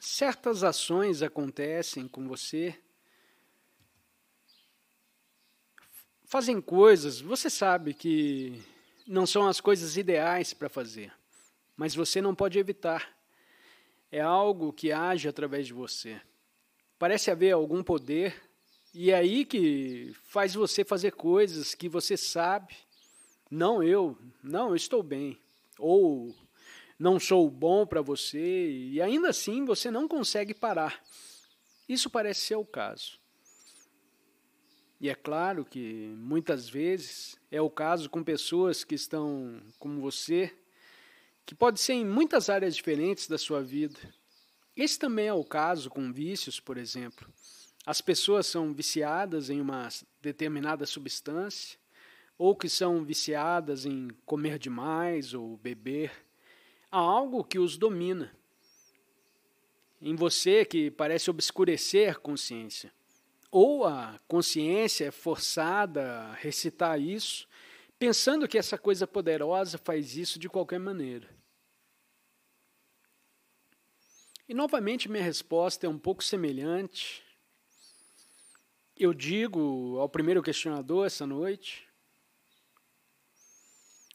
certas ações acontecem com você, fazem coisas, você sabe que não são as coisas ideais para fazer, mas você não pode evitar. É algo que age através de você. Parece haver algum poder, e é aí que faz você fazer coisas que você sabe, eu estou bem, ou não sou bom para você, e ainda assim você não consegue parar. Isso parece ser o caso. E é claro que muitas vezes é o caso com pessoas que estão como você, que pode ser em muitas áreas diferentes da sua vida. Esse também é o caso com vícios, por exemplo. As pessoas são viciadas em uma determinada substância, ou que são viciadas em comer demais ou beber. Há algo que os domina. Em você que parece obscurecer a consciência. Ou a consciência é forçada a recitar isso, pensando que essa coisa poderosa faz isso de qualquer maneira. E novamente minha resposta é um pouco semelhante. Eu digo ao primeiro questionador essa noite,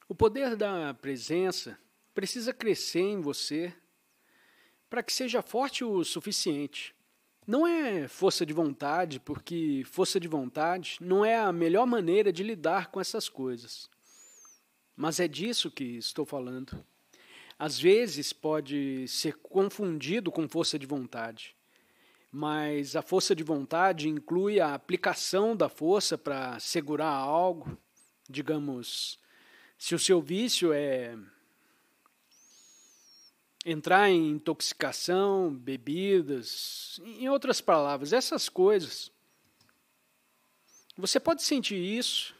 o poder da presença precisa crescer em você para que seja forte o suficiente. Não é força de vontade, porque força de vontade não é a melhor maneira de lidar com essas coisas. Mas é disso que estou falando. Às vezes pode ser confundido com força de vontade, mas a força de vontade inclui a aplicação da força para segurar algo. Digamos, se o seu vício é entrar em intoxicação, bebidas, em outras palavras, essas coisas. Você pode sentir isso,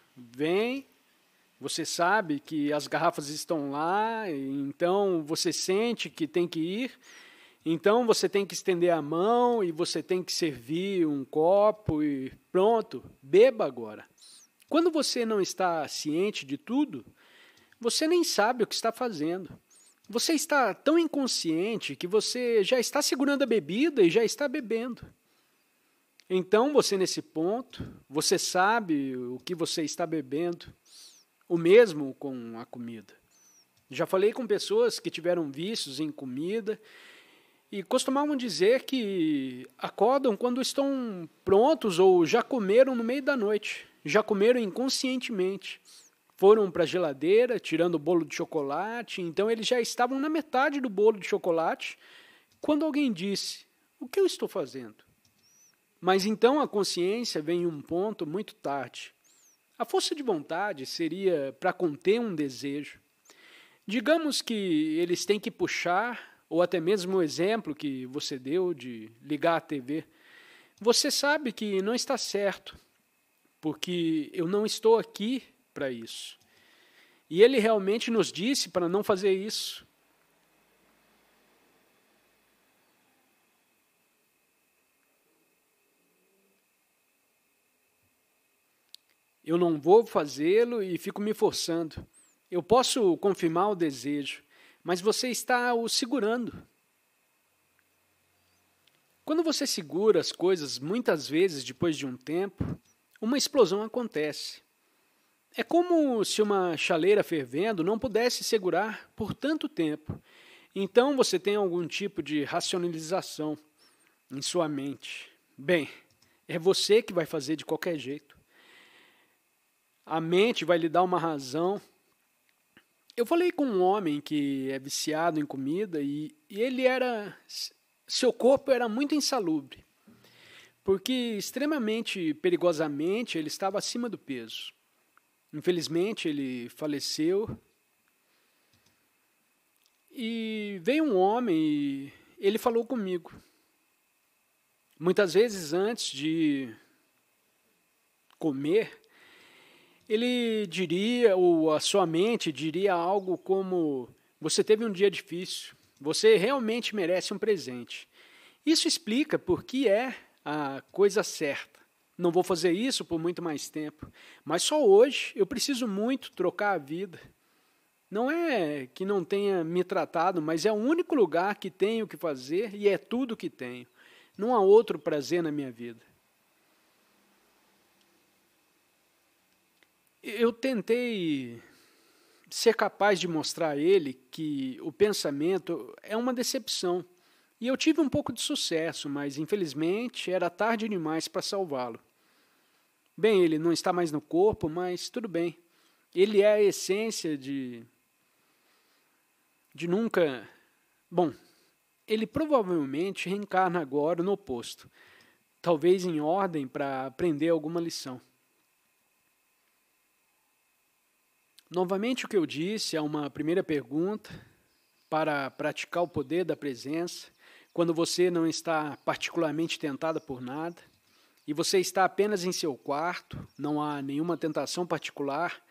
você sabe que as garrafas estão lá, então você sente que tem que ir, então você tem que estender a mão e você tem que servir um copo e pronto, beba agora. Quando você não está ciente de tudo, você nem sabe o que está fazendo. Você está tão inconsciente que você já está segurando a bebida e já está bebendo. Então, você nesse ponto, você sabe o que você está bebendo. O mesmo com a comida. Já falei com pessoas que tiveram vícios em comida e costumavam dizer que acordam quando estão prontos ou já comeram no meio da noite. Já comeram inconscientemente. Foram para a geladeira, tirando o bolo de chocolate, então eles já estavam na metade do bolo de chocolate, quando alguém disse, o que eu estou fazendo? Mas então a consciência vem em um ponto muito tarde. A força de vontade seria para conter um desejo. Digamos que eles têm que puxar, ou até mesmo o exemplo que você deu de ligar a TV. Você sabe que não está certo, porque eu não estou aqui para isso. E ele realmente nos disse para não fazer isso. Eu não vou fazê-lo e fico me forçando. Eu posso confirmar o desejo, mas você está o segurando. Quando você segura as coisas, muitas vezes, depois de um tempo, uma explosão acontece. É como se uma chaleira fervendo não pudesse segurar por tanto tempo. Então você tem algum tipo de racionalização em sua mente. Bem, é você que vai fazer de qualquer jeito. A mente vai lhe dar uma razão. Eu falei com um homem que é viciado em comida e seu corpo era muito insalubre, porque extremamente perigosamente ele estava acima do peso. Infelizmente, ele faleceu e veio um homem e ele falou comigo. Muitas vezes, antes de comer, ele diria, ou a sua mente diria algo como, você teve um dia difícil, você realmente merece um presente. Isso explica por que é a coisa certa. Não vou fazer isso por muito mais tempo, mas só hoje eu preciso muito trocar a vida. Não é que não tenha me tratado, mas é o único lugar que tenho que fazer e é tudo que tenho. Não há outro prazer na minha vida. Eu tentei ser capaz de mostrar a ele que o pensamento é uma decepção. E eu tive um pouco de sucesso, mas infelizmente era tarde demais para salvá-lo. Bem, ele não está mais no corpo, mas tudo bem. Ele é a essência de nunca... Bom, ele provavelmente reencarna agora no oposto, talvez em ordem para aprender alguma lição. Novamente o que eu disse é uma primeira pergunta para praticar o poder da presença, quando você não está particularmente tentada por nada, e você está apenas em seu quarto, não há nenhuma tentação particular,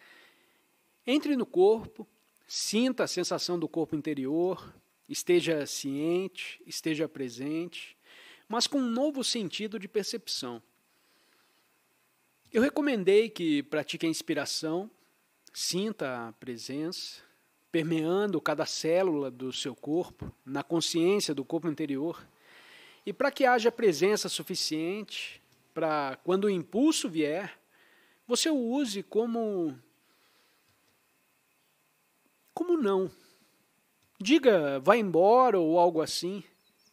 entre no corpo, sinta a sensação do corpo interior, esteja ciente, esteja presente, mas com um novo sentido de percepção. Eu recomendei que pratique a inspiração, sinta a presença, permeando cada célula do seu corpo, na consciência do corpo interior, e para que haja presença suficiente, para quando o impulso vier, você o use como não. Diga, vai embora ou algo assim,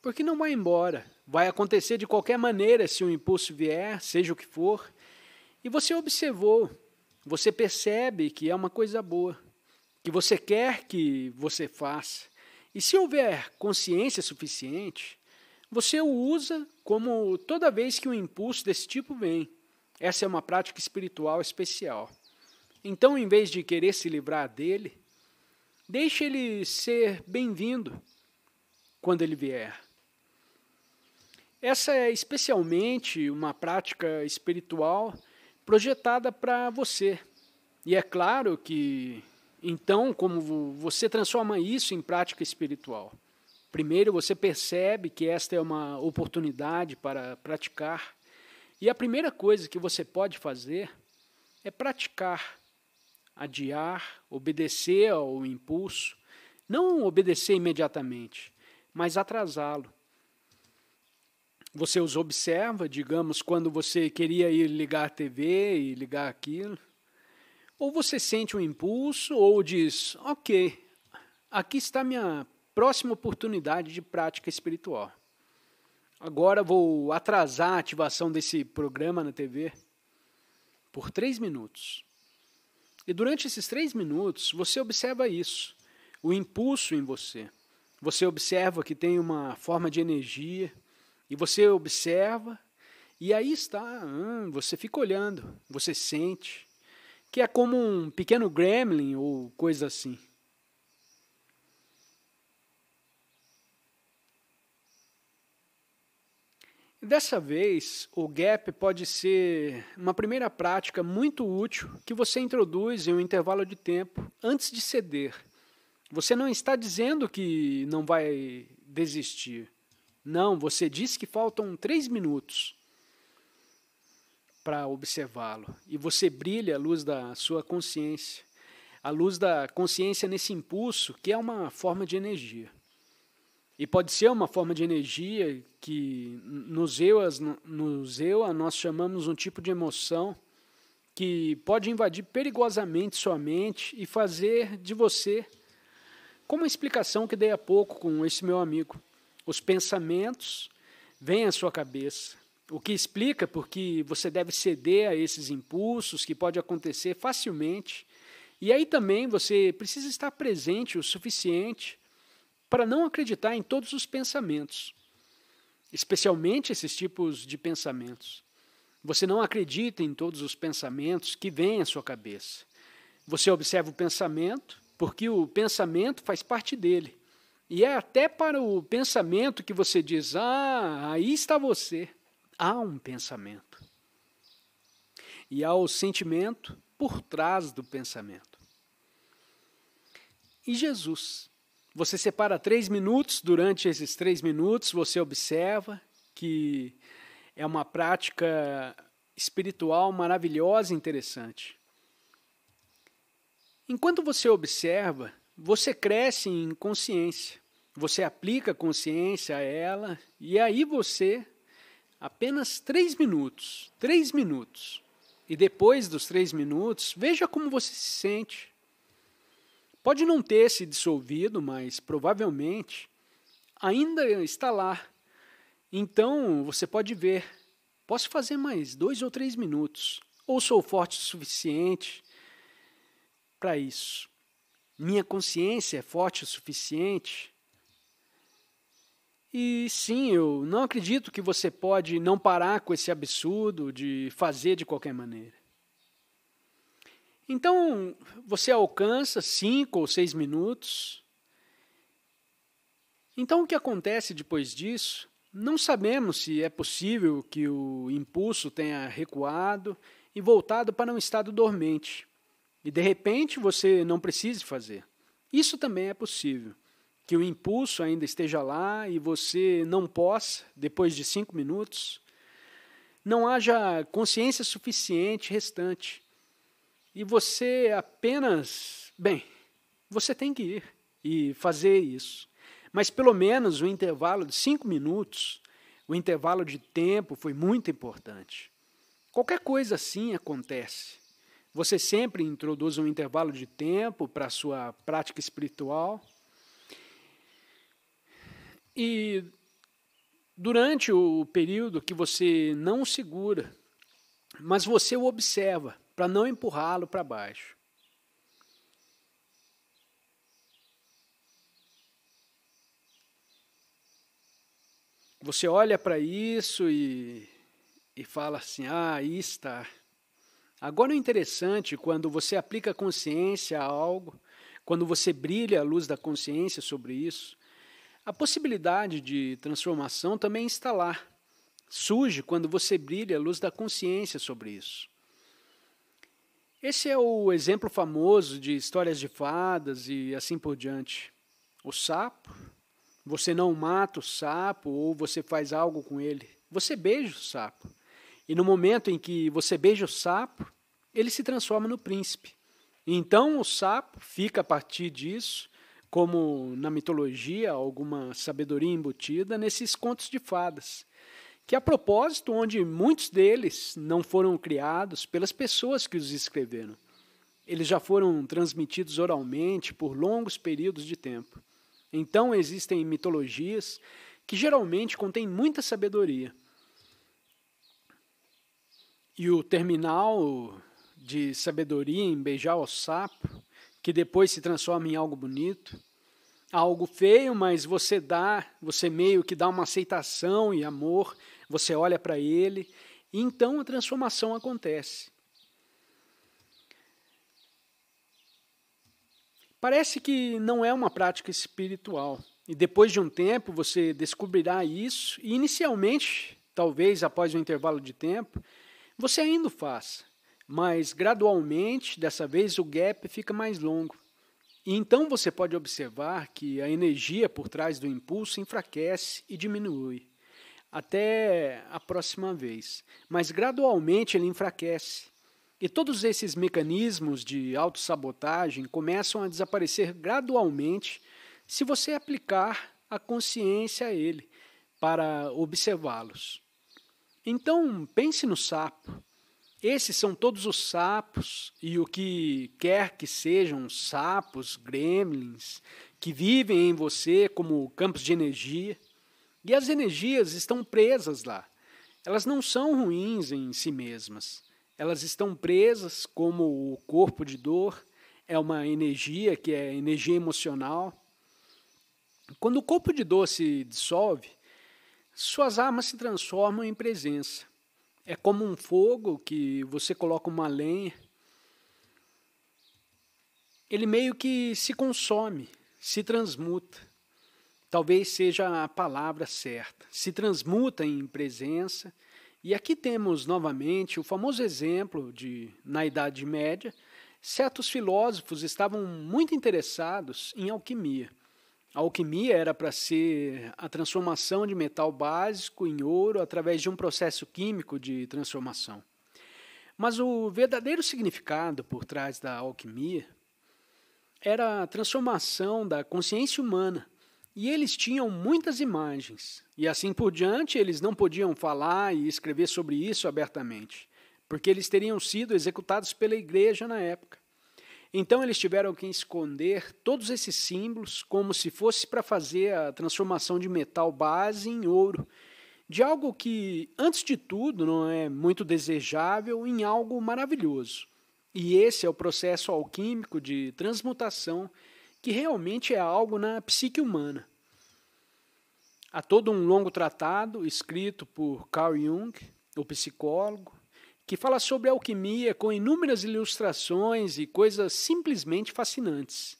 porque não vai embora. Vai acontecer de qualquer maneira se o impulso vier, seja o que for, e você observou. Você percebe que é uma coisa boa, que você quer que você faça. E se houver consciência suficiente, você o usa como toda vez que um impulso desse tipo vem. Essa é uma prática espiritual especial. Então, em vez de querer se livrar dele, deixe ele ser bem-vindo quando ele vier. Essa é especialmente uma prática espiritual projetada para você. E é claro que, então, como você transforma isso em prática espiritual? Primeiro, você percebe que esta é uma oportunidade para praticar. E a primeira coisa que você pode fazer é praticar, adiar, obedecer ao impulso. Não obedecer imediatamente, mas atrasá-lo. Você os observa, digamos, quando você queria ir ligar a TV e ligar aquilo. Ou você sente um impulso, ou diz, ok, aqui está minha próxima oportunidade de prática espiritual. Agora vou atrasar a ativação desse programa na TV por 3 minutos. E durante esses 3 minutos, você observa isso, o impulso em você. Você observa que tem uma forma de energia, e você observa, e aí está, você fica olhando, você sente, que é como um pequeno gremlin ou coisa assim. Dessa vez, o gap pode ser uma primeira prática muito útil que você introduz em um intervalo de tempo antes de ceder. Você não está dizendo que não vai desistir. Não, você diz que faltam 3 minutos para observá-lo. E você brilha a luz da sua consciência. A luz da consciência nesse impulso, que é uma forma de energia. E pode ser uma forma de energia que nos EUA nós chamamos um tipo de emoção que pode invadir perigosamente sua mente e fazer de você, como a explicação que dei há pouco com esse meu amigo. Os pensamentos vêm à sua cabeça, o que explica porque você deve ceder a esses impulsos que pode acontecer facilmente. E aí também você precisa estar presente o suficiente para não acreditar em todos os pensamentos, especialmente esses tipos de pensamentos. Você não acredita em todos os pensamentos que vêm à sua cabeça. Você observa o pensamento, porque o pensamento faz parte dele. E é até para o pensamento que você diz, aí está você. Há um pensamento. E há o sentimento por trás do pensamento. E Jesus? Você separa 3 minutos, durante esses 3 minutos você observa que é uma prática espiritual maravilhosa e interessante. Enquanto você observa, você cresce em consciência. Você aplica consciência a ela e aí você, apenas 3 minutos, e depois dos 3 minutos, veja como você se sente. Pode não ter se dissolvido, mas provavelmente ainda está lá. Então você pode ver, posso fazer mais 2 ou 3 minutos, ou sou forte o suficiente para isso. Minha consciência é forte o suficiente. E sim, eu não acredito que você pode não parar com esse absurdo de fazer de qualquer maneira. Então, você alcança 5 ou 6 minutos. Então, o que acontece depois disso? Não sabemos se é possível que o impulso tenha recuado e voltado para um estado dormente. E, de repente, você não precise fazer. Isso também é possível. Que o impulso ainda esteja lá e você não possa, depois de 5 minutos, não haja consciência suficiente restante. E você apenas, você tem que ir e fazer isso. Mas pelo menos o intervalo de 5 minutos, o intervalo de tempo foi muito importante. Qualquer coisa assim acontece. Você sempre introduz um intervalo de tempo para a sua prática espiritual. E durante o período que você não o segura, mas você o observa para não empurrá-lo para baixo. Você olha para isso e fala assim, aí está. Agora o interessante, quando você aplica consciência a algo, quando você brilha a luz da consciência sobre isso, a possibilidade de transformação também está lá. Surge quando você brilha a luz da consciência sobre isso. Esse é o exemplo famoso de histórias de fadas e assim por diante. O sapo, você não mata o sapo ou você faz algo com ele. Você beija o sapo. E no momento em que você beija o sapo, ele se transforma no príncipe. Então o sapo fica a partir disso, como na mitologia, alguma sabedoria embutida nesses contos de fadas, que a propósito, onde muitos deles não foram criados pelas pessoas que os escreveram. Eles já foram transmitidos oralmente por longos períodos de tempo. Então existem mitologias que geralmente contêm muita sabedoria. E o terminal de sabedoria em beijar o sapo, que depois se transforma em algo bonito, algo feio, mas você meio que dá uma aceitação e amor, você olha para ele, e então a transformação acontece. Parece que não é uma prática espiritual, e depois de um tempo você descobrirá isso, e inicialmente, talvez após um intervalo de tempo, você ainda o faça, mas gradualmente, dessa vez, o gap fica mais longo. E então você pode observar que a energia por trás do impulso enfraquece e diminui, até a próxima vez. Mas gradualmente ele enfraquece. E todos esses mecanismos de autossabotagem começam a desaparecer gradualmente se você aplicar a consciência a ele para observá-los. Então, pense no sapo. Esses são todos os sapos e o que quer que sejam sapos, gremlins, que vivem em você como campos de energia. E as energias estão presas lá. Elas não são ruins em si mesmas. Elas estão presas como o corpo de dor, é uma energia que é energia emocional. Quando o corpo de dor se dissolve, suas armas se transformam em presença. É como um fogo que você coloca uma lenha. Ele meio que se consome, se transmuta. Talvez seja a palavra certa. Se transmuta em presença. E aqui temos novamente o famoso exemplo de, na Idade Média, certos filósofos estavam muito interessados em alquimia. A alquimia era para ser a transformação de metal básico em ouro através de um processo químico de transformação. Mas o verdadeiro significado por trás da alquimia era a transformação da consciência humana. E eles tinham muitas imagens. E assim por diante, eles não podiam falar e escrever sobre isso abertamente, porque eles teriam sido executados pela igreja na época. Então eles tiveram que esconder todos esses símbolos como se fosse para fazer a transformação de metal base em ouro, de algo que, antes de tudo, não é muito desejável, em algo maravilhoso. E esse é o processo alquímico de transmutação, que realmente é algo na psique humana. Há todo um longo tratado escrito por Carl Jung, o psicólogo, que fala sobre alquimia com inúmeras ilustrações e coisas simplesmente fascinantes.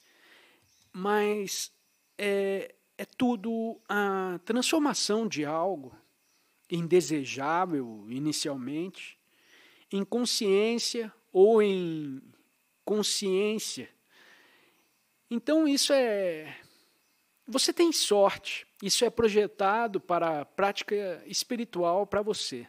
Mas é tudo a transformação de algo indesejável inicialmente, em consciência ou em consciência. Então isso você tem sorte, isso é projetado para a prática espiritual para você.